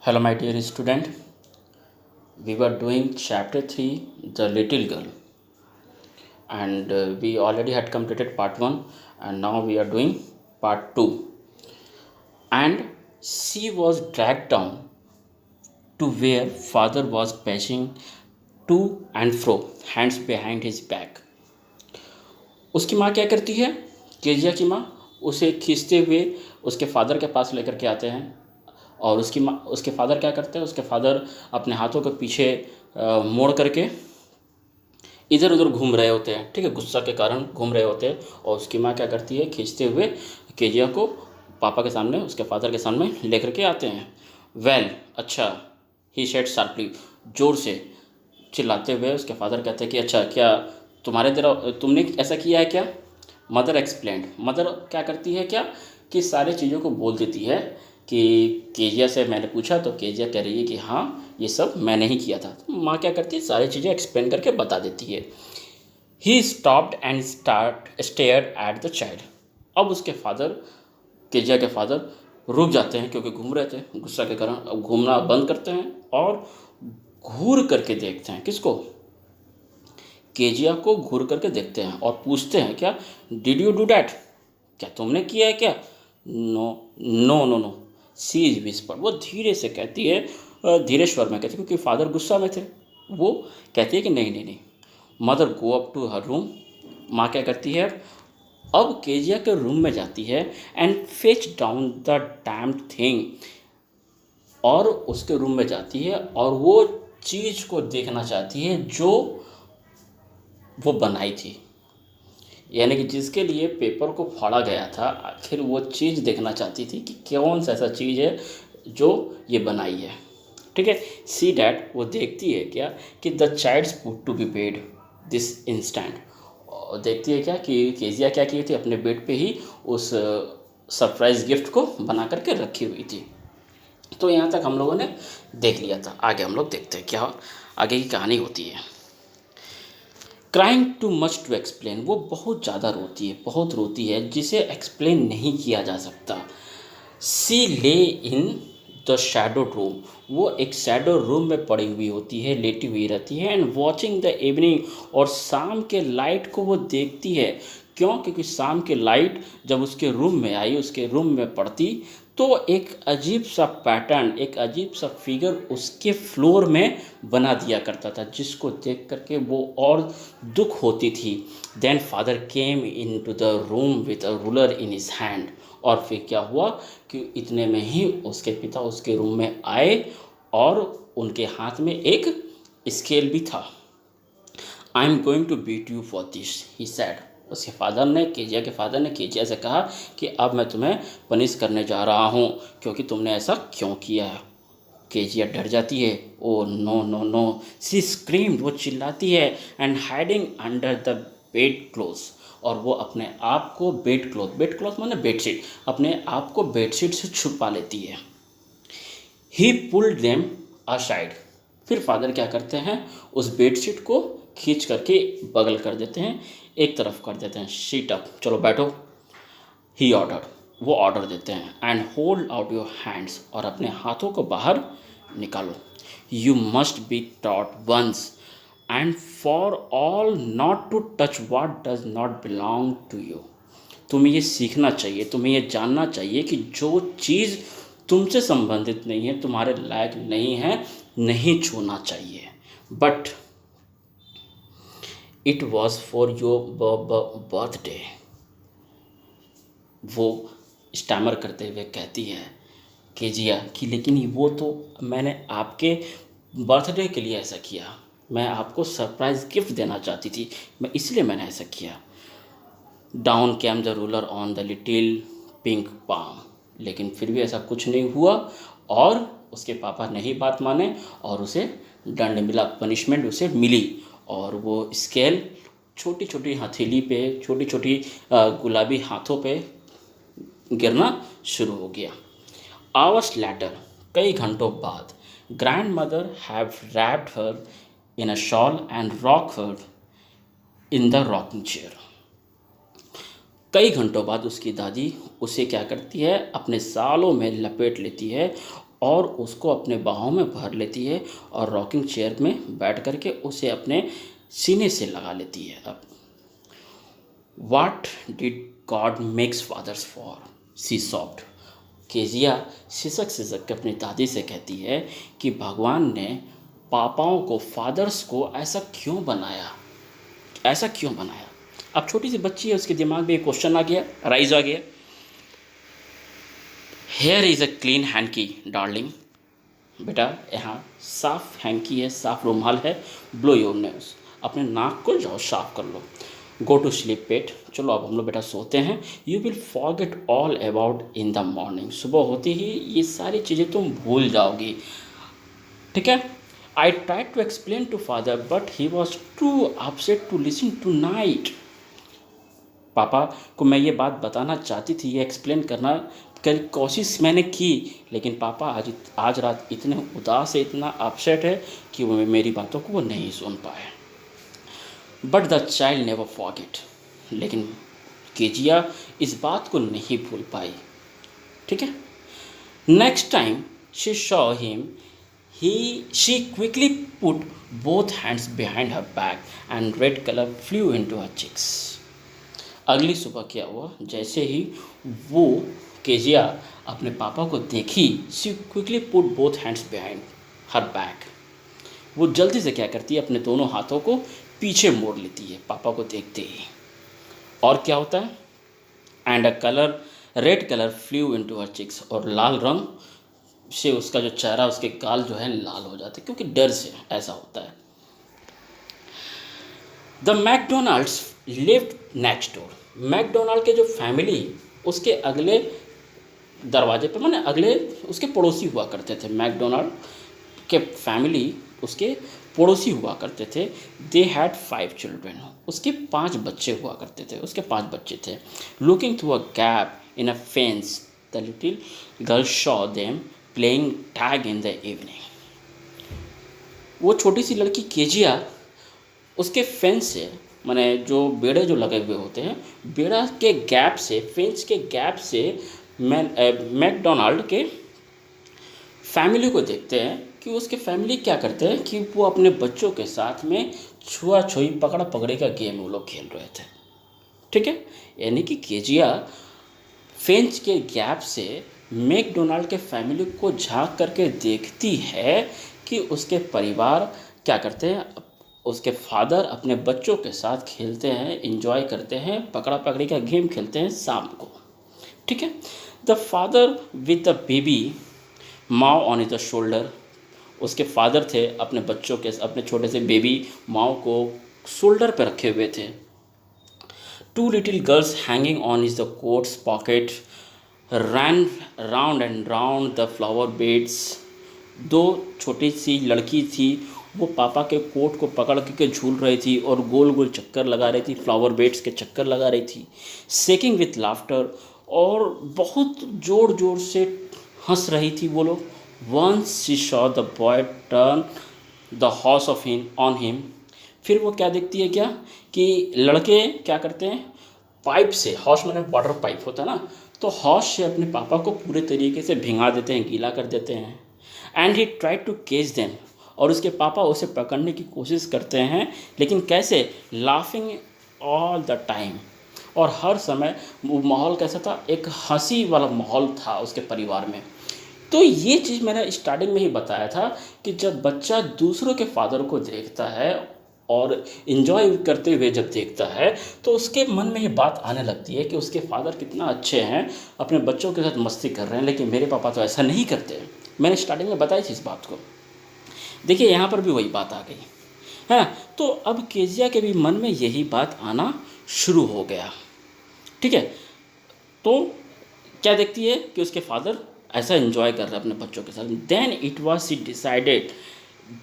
Hello, my dear student. We were doing chapter 3, The Little Girl, and we already had completed part 1, and now we are doing part 2. And she was dragged down to where father was pacing to and fro, hands behind his back. उसकी माँ क्या करती है? Kezia की माँ उसे खींचते हुए उसके फादर के पास लेकर के आते हैं और उसके फादर क्या करते हैं? उसके फादर अपने हाथों के पीछे मोड़ करके इधर उधर घूम रहे होते हैं, ठीक है, गुस्सा के कारण घूम रहे होते हैं। और उसकी माँ क्या करती है? खींचते हुए केजिया को पापा के सामने, उसके फादर के सामने लेकर के आते हैं। वेल, अच्छा, ही सेड शार्पली, जोर से चिल्लाते हुए उसके फादर कहते हैं कि अच्छा, क्या तुमने ऐसा किया है क्या? मदर एक्सप्लेन्ड, मदर क्या करती है क्या कि सारी चीज़ों को बोल देती है कि केजिया से मैंने पूछा तो केजिया कह रही है कि हाँ, ये सब मैंने ही किया था। तो माँ क्या करती है? सारी चीज़ें एक्सप्लेन करके बता देती है। He stopped and stared at the child. अब उसके फादर, केजिया के फादर रुक जाते हैं क्योंकि घूम रहे थे गुस्सा के कारण। अब घूमना बंद करते हैं और घूर करके देखते हैं। किसको? केजिया को घूर करके देखते हैं और पूछते हैं, क्या डिड यू डू डैट? क्या तुमने किया है क्या? No no no no, she is whisper. वो धीरे से कहती है, धीरे स्वर में कहती है क्योंकि फादर गुस्सा में थे। वो कहती है कि नहीं नहीं नहीं। Mother go up to her room. माँ क्या करती है? अब केजिया के रूम में जाती है and fetch down the damned thing. और उसके रूम में जाती है और वो चीज़ को देखना चाहती है जो वो बनाई थी, यानी कि जिसके लिए पेपर को फाड़ा गया था। आखिर वो चीज़ देखना चाहती थी कि कौन सा ऐसा चीज़ है जो ये बनाई है, ठीक है। सी डैट, वो देखती है क्या कि the child's put to be paid this instant. और देखती है क्या कि केजिया क्या की थी, अपने बेड पे ही उस सरप्राइज़ गिफ्ट को बना करके रखी हुई थी। तो यहाँ तक हम लोगों ने देख लिया था। आगे हम लोग देखते हैं क्या आगे की कहानी होती है। Crying too much to explain, वो बहुत ज़्यादा रोती है, बहुत रोती है जिसे एक्सप्लेन नहीं किया जा सकता। सी ले इन द शैडो रूम, वो एक शैडो रूम में पड़ी हुई होती है, लेटी हुई रहती है। एंड वॉचिंग द इवनिंग, और शाम के लाइट को वो देखती है। क्यों? क्योंकि शाम के लाइट जब उसके रूम में आई, उसके रूम में पड़ती, तो एक अजीब सा पैटर्न, एक अजीब सा फिगर उसके फ्लोर में बना दिया करता था, जिसको देख करके वो और दुख होती थी। Then father came into the room with a ruler in his hand. और फिर क्या हुआ कि इतने में ही उसके पिता उसके रूम में आए और उनके हाथ में एक स्केल भी था। I am going to beat you for this, he said. उसके फादर ने, केजिया के फादर ने केजिया से कहा कि अब मैं तुम्हें पनिश करने जा रहा हूँ क्योंकि तुमने ऐसा क्यों किया है। केजिया डर जाती है। ओ नो नो नो, सी स्क्रीम्ड, वो चिल्लाती है। And hiding under the bed cloth, और वो अपने आप को बेड क्लॉथ माने बेडशीट, अपने आप को बेडशीट से छुपा लेती है। ही पुल्ड देम असाइड, फिर फादर क्या करते हैं? उस बेडशीट को खींच करके बगल कर देते हैं, एक तरफ कर देते हैं। शीट अप, चलो बैठो। ही ऑर्डर, वो ऑर्डर देते हैं। And hold out your hands, और अपने हाथों को बाहर निकालो। You must be taught once and for all not to touch what does not belong to you. तुम्हें ये सीखना चाहिए, तुम्हें ये जानना चाहिए कि जो चीज़ तुमसे संबंधित नहीं है, तुम्हारे लायक नहीं है, नहीं छूना चाहिए। But it was for your birthday. वो स्टैमर करते हुए कहती है केजिया कि लेकिन वो तो मैंने आपके बर्थडे के लिए ऐसा किया, मैं आपको सरप्राइज़ गिफ्ट देना चाहती थी, मैं इसलिए मैंने ऐसा किया। Down came the ruler on the little pink palm, लेकिन फिर भी ऐसा कुछ नहीं हुआ और उसके पापा ने ही बात माने और उसे दंड मिला, पनिशमेंट उसे मिली। और वो स्केल छोटी छोटी हथेली पे, छोटी छोटी गुलाबी हाथों पे गिरना शुरू हो गया। आवर्स लेटर, कई घंटों बाद, grand mother have wrapped her in a shawl and rock her in the rocking chair. कई घंटों बाद उसकी दादी उसे क्या करती है? अपने सालों में लपेट लेती है और उसको अपने बाहों में भर लेती है और रॉकिंग चेयर में बैठ करके उसे अपने सीने से लगा लेती है। अब what did God makes fathers for, she soft. Kezia सिसक सिसक के अपनी दादी से कहती है कि भगवान ने पापाओं को, फादर्स को ऐसा क्यों बनाया, ऐसा क्यों बनाया। अब छोटी सी बच्ची है, उसके दिमाग में एक क्वेश्चन आ गया, राइज आ गया। Here is a clean hanky darling, बेटा यहाँ साफ हैंकी है, साफ रुमाल है, ब्लो योर नोज, अपने नाक को जाओ साफ कर लो। गो टू स्लीप पेट, चलो अब हम लोग बेटा सोते हैं। You will forget all about in the morning, सुबह होती ही ये सारी चीज़ें तुम भूल जाओगी, ठीक है। I try to explain to father but he was too upset to listen tonight. पापा को मैं ये बात बताना चाहती थी, ये एक्सप्लेन करना कर कोशिश मैंने की, लेकिन पापा आज रात इतने उदास है, इतना अपसेट है कि वो मेरी बातों को वो नहीं सुन पाए। But the child never forget, लेकिन केजिया इस बात को नहीं भूल पाई, ठीक है। Next time she saw him, she quickly put both hands behind her back and red color flew into her cheeks. अगली सुबह क्या हुआ, जैसे ही वो केजिया अपने पापा को देखी, she quickly put both hands behind her back, वो जल्दी से क्या करती है, अपने दोनों हाथों को पीछे मोड़ लेती है पापा को देखते ही। और क्या होता है, and a colour, red colour flew into her cheeks, और लाल रंग से उसका जो चेहरा, उसके गाल जो है लाल हो जाते हैं, क्योंकि डर से ऐसा होता है। The McDonalds lived next door, McDonald के जो फैमिली उसके अगले दरवाजे पे, माने अगले उसके पड़ोसी हुआ करते थे। मैकडोनाल्ड के फैमिली उसके पड़ोसी हुआ करते थे। दे हैड 5 चिल्ड्रेन, उसके 5 बच्चे हुआ करते थे, उसके 5 बच्चे थे। Looking through a gap in a fence the little girl saw them playing tag in the evening. वो छोटी सी लड़की केजिया उसके फेंस से, माने जो बेड़े जो लगे हुए होते हैं, बेड़ा के गैप से, फेंस के गैप से मैकडोनाल्ड के फैमिली को देखते हैं कि उसके फैमिली क्या करते हैं कि वो अपने बच्चों के साथ में छुआ छुई, पकड़ा पकड़ी का गेम वो लोग खेल रहे थे, ठीक है। यानी कि केजिया फेंस के गैप से मैकडोनाल्ड के फैमिली को झांक करके देखती है कि उसके परिवार क्या करते हैं, उसके फादर अपने बच्चों के साथ खेलते हैं, एंजॉय करते हैं, पकड़ा पकड़ी का गेम खेलते हैं शाम को, ठीक है। The father with the baby Mao on the shoulder, उसके फादर थे अपने बच्चों के, अपने छोटे से बेबी माओ को शोल्डर पर रखे हुए थे। 2 little girls hanging on his coat's pocket ran round and round the flower beds. 2 छोटी सी लड़की थी, वो पापा के कोट को पकड़ के झूल रही थी और गोल गोल चक्कर लगा रही थी, फ्लावर बेड्स के चक्कर लगा रही थी। शेकिंग विथ लाफ्टर, और बहुत ज़ोर ज़ोर से हंस रही थी वो लोग। Once she saw the boy turn the horse off him on him, फिर वो क्या देखती है, क्या कि लड़के क्या करते हैं, पाइप से, हॉर्स मैंने वाटर पाइप होता है ना, तो हॉर्स से अपने पापा को पूरे तरीके से भिंगा देते हैं, गीला कर देते हैं। एंड ही ट्राई टू केच देम, और उसके पापा उसे पकड़ने की कोशिश करते हैं, लेकिन कैसे, लाफिंग ऑल द टाइम, और हर समय वो माहौल कैसा था, एक हंसी वाला माहौल था उसके परिवार में। तो ये चीज़ मैंने स्टार्टिंग में ही बताया था कि जब बच्चा दूसरों के फादर को देखता है और इन्जॉय करते हुए जब देखता है, तो उसके मन में ये बात आने लगती है कि उसके फादर कितना अच्छे हैं, अपने बच्चों के साथ मस्ती कर रहे हैं, लेकिन मेरे पापा तो ऐसा नहीं करते। मैंने स्टार्टिंग में बताई थी इस बात को। देखिए यहाँ पर भी वही बात आ गई है। तो अब केजिया के भी मन में यही बात आना शुरू हो गया, ठीक है। तो क्या देखती है कि उसके फादर ऐसा एंजॉय कर रहे हैं अपने बच्चों के साथ। Then it was she decided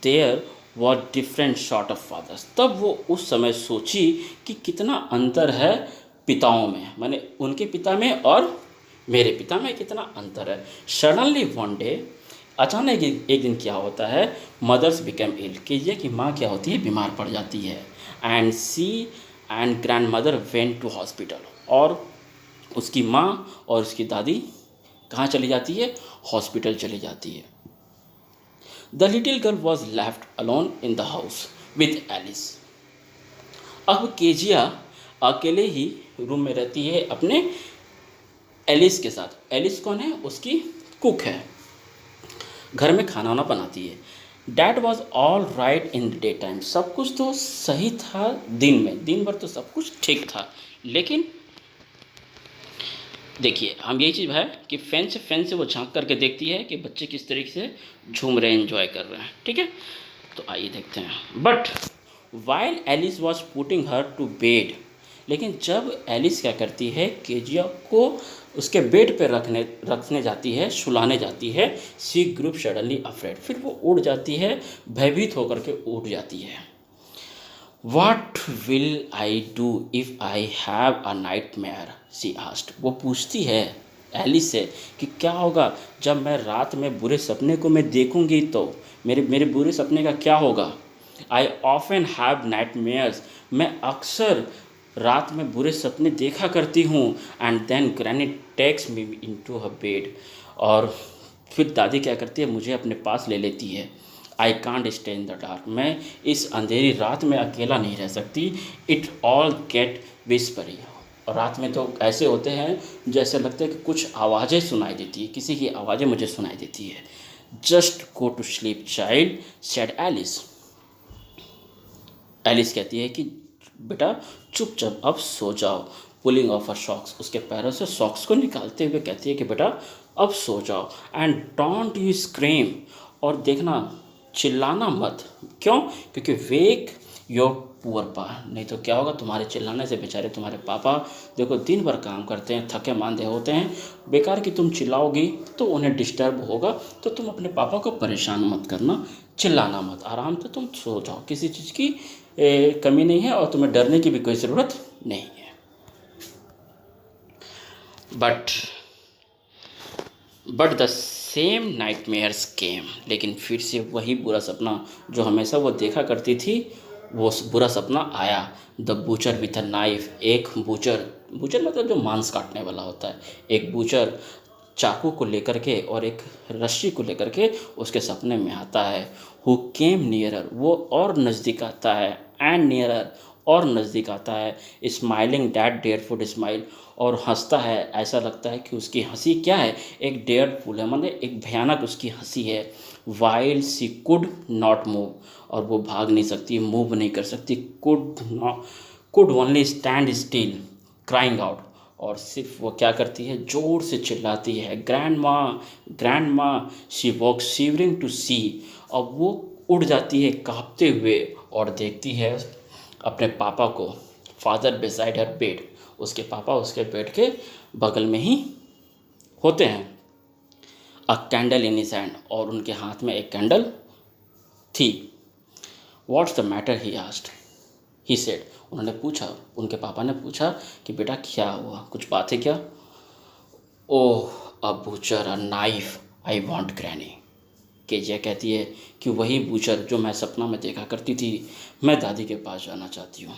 there was different sort of fathers, तब वो उस समय सोची कि कितना अंतर है पिताओं में, माने उनके पिता में और मेरे पिता में कितना अंतर है। सडनली वन डे, अचानक एक दिन क्या होता है, मदर्स बिकम इल, कि ये कि माँ क्या होती है, बीमार पड़ जाती है। And she and grandmother went to hospital, और उसकी माँ और उसकी दादी कहाँ चली जाती है? हॉस्पिटल चली जाती है। The little girl was left alone in the house with Alice. अब केजिया अकेले ही रूम में रहती है अपने एलिस के साथ। एलिस कौन है? उसकी कुक है, घर में खाना वाना बनाती है। That was all right in the day time. सब कुछ तो सही था दिन में, दिन भर तो सब कुछ ठीक था। लेकिन देखिए, हम यही चीज़ है कि फैन से वो झांक करके देखती है कि बच्चे किस तरीके से झूम रहे हैं, एंजॉय कर रहे हैं। ठीक है, तो आइए देखते हैं। But while Alice was putting her to bed, लेकिन जब एलिस क्या करती है, केजिया को उसके बेड पे रखने जाती है, सुलाने जाती है, सी ग्रुप सडनली अफ्रेड, फिर वो उड़ जाती है, भयभीत होकर के उड़ जाती है। What will I do if I have a nightmare? She asked. वो पूछती है एलिस से कि क्या होगा जब मैं रात में बुरे सपने को मैं देखूंगी, तो मेरे बुरे सपने का क्या होगा? I often have nightmares. मैं अक्सर रात में बुरे सपने देखा करती हूँ। And then Granny takes me into her bed. और फिर दादी क्या करती है, मुझे अपने पास ले लेती है। I can't stay in the dark, मैं इस अंधेरी रात में अकेला नहीं रह सकती। इट ऑल गेट विस्परी, और रात में तो ऐसे होते हैं जैसे लगता है कि कुछ आवाज़ें सुनाई देती है, किसी की आवाज़ें मुझे सुनाई देती है। Just go to sleep child, said Alice. Alice कहती है कि बेटा चुपचाप अब सो जाओ। पुलिंग ऑफ हर सॉक्स, उसके पैरों से सॉक्स को निकालते हुए कहती है कि बेटा अब सो जाओ। एंड डोंट यू स्क्रीम, और देखना चिल्लाना मत। क्यों? क्योंकि वेक योर पुअर पा, नहीं तो क्या होगा, तुम्हारे चिल्लाने से बेचारे तुम्हारे पापा देखो दिन भर काम करते हैं, थके मांदे होते हैं, बेकार की तुम चिल्लाओगी तो उन्हें डिस्टर्ब होगा। तो तुम अपने पापा को परेशान मत करना, चिल्लाना मत, आराम से तुम सो जाओ, किसी चीज़ की कमी नहीं है और तुम्हें डरने की भी कोई ज़रूरत नहीं है। बट द सेम नाइटमेयर्स केम, लेकिन फिर से वही बुरा सपना जो हमेशा वो देखा करती थी, वो बुरा सपना आया। The butcher with a knife, एक बूचर मतलब जो मांस काटने वाला होता है, एक बूचर चाकू को लेकर के और एक रस्सी को लेकर के उसके सपने में आता है। हु केम नियरर, वो और नज़दीक आता है, एंड नियरर, और नज़दीक आता है, स्माइलिंग डैट डेयरफुल स्माइल, और हंसता है, ऐसा लगता है कि उसकी हंसी क्या है, एक डेयरफुल है, मतलब एक भयानक उसकी हंसी है। While she could not move, और वो भाग नहीं सकती, मूव नहीं कर सकती, could only stand still crying out, और सिर्फ वो क्या करती है, ज़ोर से चिल्लाती है, ग्रैंड माँ शी वॉक शिवरिंग टू सी। अब वो उड़ जाती है कांपते हुए और देखती है अपने पापा को। फादर बिसाइड हर बेड, उसके पापा उसके बेड के बगल में ही होते हैं। अ कैंडल इन हिज हैंड, और उनके हाथ में एक कैंडल थी। What's the matter he asked, he said, उन्होंने पूछा, उनके पापा ने पूछा कि बेटा क्या हुआ, कुछ बात है क्या? Oh a butcher, a knife, I want granny. Kezia कहती है कि वही बूचर जो मैं सपना में देखा करती थी, मैं दादी के पास जाना चाहती हूँ।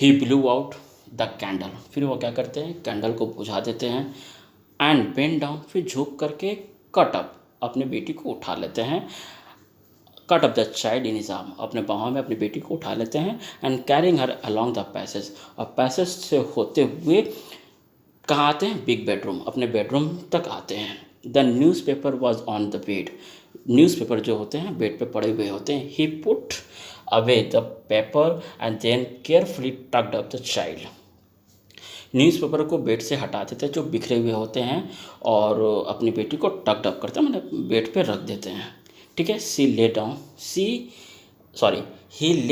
ही ब्लू आउट द कैंडल, फिर वो क्या करते हैं, कैंडल को बुझा देते हैं। एंड बेंड डाउन, फिर झुक करके कट अप, अपने बेटी को उठा लेते हैं। Cut up the child in his arm, अपने बाहों में अपनी बेटी को उठा लेते हैं। And carrying her along the passage, और पैसेज से होते हुए कहाँ आते हैं, बिग बेडरूम, अपने बेडरूम तक आते हैं। The newspaper was on the bed, newspaper जो होते हैं बेड पे पड़े हुए होते हैं। He put away the paper and then carefully tucked up the child, newspaper को बेड से हटा देते हैं जो बिखरे हुए होते हैं, और अपनी बेटी को टक्ड अप करते हैं, मतलब बेड पे रख देते हैं। ठीक है, ही ले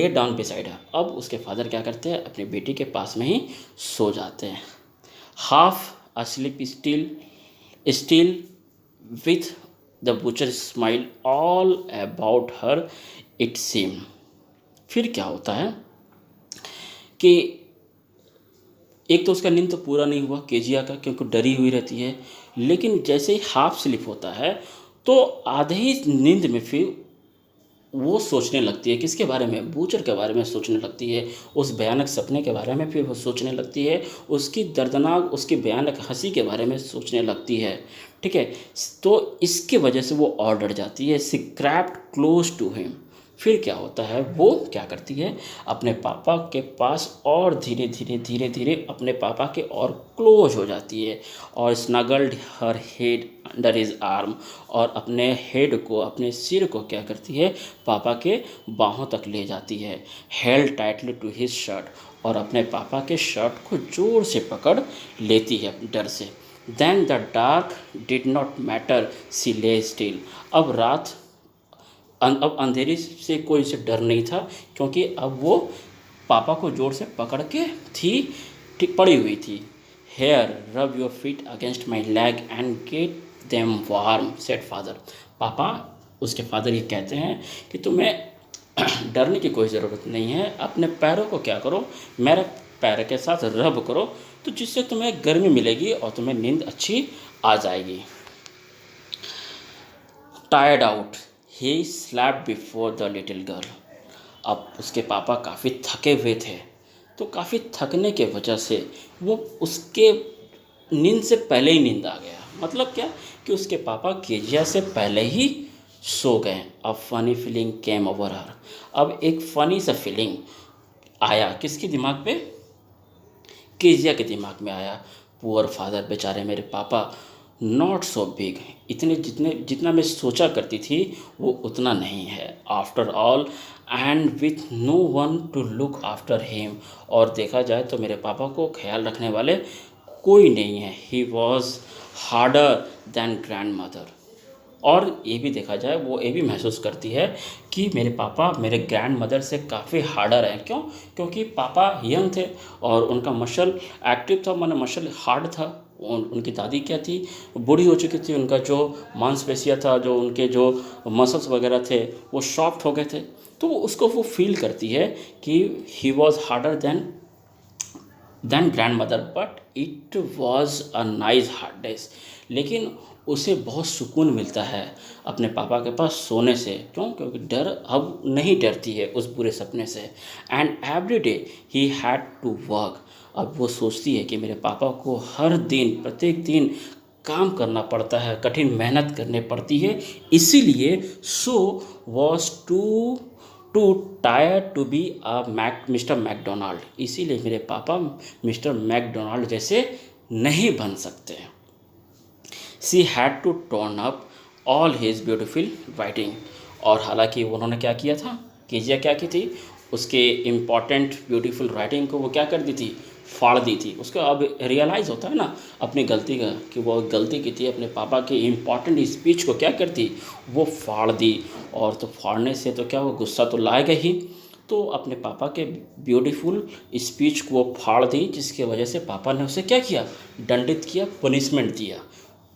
डाउन बिसाइड हर, अब उसके फादर क्या करते हैं, अपनी बेटी के पास में ही सो जाते हैं। Half asleep still with the butcher smile all about her it seem. फिर क्या होता है कि एक तो उसका नींद तो पूरा नहीं हुआ केजिया का, क्योंकि डरी हुई रहती है, लेकिन जैसे ही हाफ स्लीप होता है तो आधे ही नींद में फिर वो सोचने लगती है किसके बारे में, बूचर के बारे में सोचने लगती है, उस भयानक सपने के बारे में फिर वो सोचने लगती है, उसकी दर्दनाक उसकी भयानक हंसी के बारे में सोचने लगती है। ठीक है, तो इसके वजह से वो और डर जाती है। सी क्रैप्ड क्लोज टू हिम। फिर क्या होता है, वो क्या करती है, अपने पापा के पास और धीरे धीरे धीरे धीरे अपने पापा के और क्लोज हो जाती है और स्नगल्ड हर हेड अंडर हिज आर्म, और अपने हेड को, अपने सिर को क्या करती है, पापा के बाहों तक ले जाती है। Held tightly to his shirt, और अपने पापा के शर्ट को जोर से पकड़ लेती है डर से। Then the dark did not matter, she lay still. अब अंधेरी से कोई से डर नहीं था, क्योंकि अब वो पापा को जोर से पकड़ के थी, ठीक पड़ी हुई थी। Here rub your feet against my leg and get them warm, said father. पापा, उसके फादर ये कहते हैं कि तुम्हें डरने की कोई ज़रूरत नहीं है, अपने पैरों को क्या करो, मेरे पैर के साथ रब करो, तो जिससे तुम्हें गर्मी मिलेगी और तुम्हें नींद अच्छी आ जाएगी। Tired out he slapped before the little girl. अब उसके पापा काफ़ी थके हुए थे, तो काफ़ी थकने के वजह से वो उसके नींद से पहले ही नींद आ गया। मतलब क्या कि उसके पापा केजिया से पहले ही सो गए। अब फनी फीलिंग केम ओवर हर। अब एक फ़नी सा फीलिंग आया किसके दिमाग पे, केजिया के दिमाग में आया। पुअर फादर, बेचारे मेरे पापा, नॉट सो बिग, इतने जितना मैं सोचा करती थी वो उतना नहीं है। After all and with no one to look after him, और देखा जाए तो मेरे पापा को ख्याल रखने वाले कोई नहीं है। He was harder than grandmother. और ये भी देखा जाए, वो ये भी महसूस करती है कि मेरे पापा मेरे ग्रैंड मदर से काफ़ी हार्डर हैं। क्यों? क्योंकि पापा यंग थे और उनका मसल एक्टिव था, माने मसल हार्ड था। उनकी दादी क्या थी, बूढ़ी हो चुकी थी, उनका जो मांसपेशियाँ था, जो उनके जो मसल्स वगैरह थे वो सॉफ्ट हो गए थे। तो उसको वो फील करती है कि ही was harder than grand mother, but it was a nice hardness. लेकिन उसे बहुत सुकून मिलता है अपने पापा के पास सोने से। क्यों? क्योंकि डर अब नहीं डरती है उस बुरे सपने से। And every day he had to work. अब वो सोचती है कि मेरे पापा को हर दिन, प्रत्येक दिन काम करना पड़ता है, कठिन मेहनत करनी पड़ती है, इसीलिए so was too tire to be Mr McDonald. इसीलिए मेरे पापा मिस्टर मैकडोनाल्ड जैसे नहीं बन सकते। She had to turn up all his beautiful writing. और हालांकि उन्होंने क्या किया था, केजिया क्या की थी, उसके इम्पॉर्टेंट ब्यूटीफुल राइटिंग को वो क्या कर दी थी, फाड़ दी थी। उसको अब रियलाइज़ होता है ना अपनी गलती का, कि वो गलती की थी, अपने पापा के इम्पॉर्टेंट स्पीच को क्या करती, वो फाड़ दी। और तो फाड़ने से तो क्या, वो गुस्सा तो लाएगा ही, तो अपने पापा के ब्यूटीफुल स्पीच को वो फाड़ दी, जिसकी वजह से पापा ने उसे क्या किया, दंडित किया, पनिशमेंट दिया।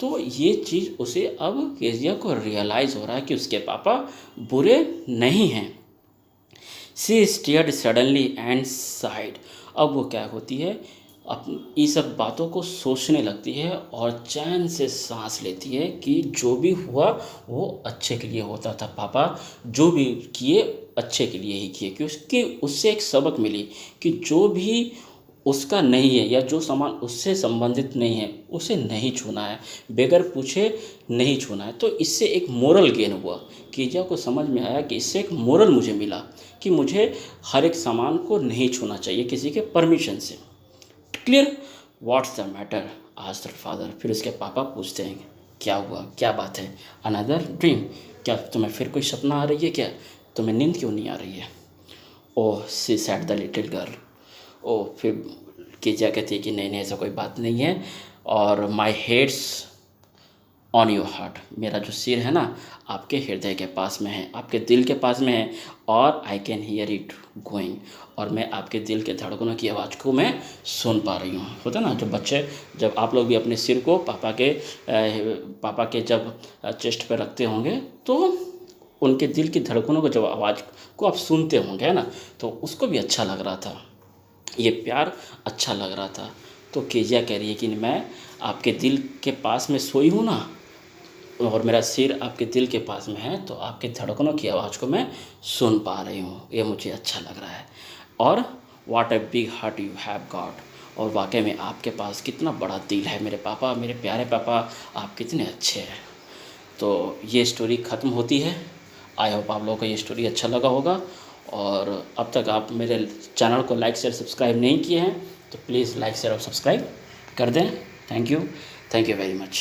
तो ये चीज़ उसे अब केजिया को रियलाइज़ हो रहा है कि उसके पापा बुरे नहीं हैं। सी स्टेयर्ड सडनली एंड साइड। अब वो क्या होती है, अब ये सब बातों को सोचने लगती है और चैन से सांस लेती है कि जो भी हुआ वो अच्छे के लिए होता था। पापा जो भी किए अच्छे के लिए ही किए, क्योंकि उससे एक सबक मिली कि जो भी उसका नहीं है या जो सामान उससे संबंधित नहीं है उसे नहीं छूना है, बगैर पूछे नहीं छूना है। तो इससे एक मोरल गेन हुआ। केजिया को समझ में आया कि इससे एक मोरल मुझे मिला कि मुझे हर एक सामान को नहीं छूना चाहिए किसी के परमिशन से। Clear? What's the matter, asked father. फिर उसके पापा पूछते हैं क्या हुआ, क्या बात है। अनदर ड्रीम, क्या तुम्हें फिर कोई सपना आ रही है क्या, तुम्हें नींद क्यों नहीं आ रही है। ओह, सी सैड द लिटिल गर्ल। ओ, फिर केजिया कहती है कि नहीं नहीं, ऐसा कोई बात नहीं है, और माई हेड्स ऑन योर हार्ट, मेरा जो सिर है ना आपके हृदय के पास में है, आपके दिल के पास में है, और I can hear it going, और मैं आपके दिल के धड़कनों की आवाज़ को मैं सुन पा रही हूँ। होता ना, जब बच्चे, जब आप लोग भी अपने सिर को पापा के जब चेस्ट पे रखते होंगे तो उनके दिल की धड़कनों को, जब आवाज़ को आप सुनते होंगे, है ना, तो उसको भी अच्छा लग रहा था, ये प्यार अच्छा लग रहा था। तो केजिया कह रही है कि मैं आपके दिल के पास में सोई हूँ ना, और मेरा सिर आपके दिल के पास में है, तो आपके धड़कनों की आवाज़ को मैं सुन पा रही हूँ, ये मुझे अच्छा लग रहा है। और what a big heart you have got, और वाकई में आपके पास कितना बड़ा दिल है मेरे पापा, मेरे प्यारे पापा, आप कितने अच्छे हैं। तो ये स्टोरी ख़त्म होती है। आई होप आप लोगों को ये स्टोरी अच्छा लगा होगा, और अब तक आप मेरे चैनल को लाइक शेयर सब्सक्राइब नहीं किए हैं तो प्लीज़ लाइक शेयर और सब्सक्राइब कर दें। Thank you very much.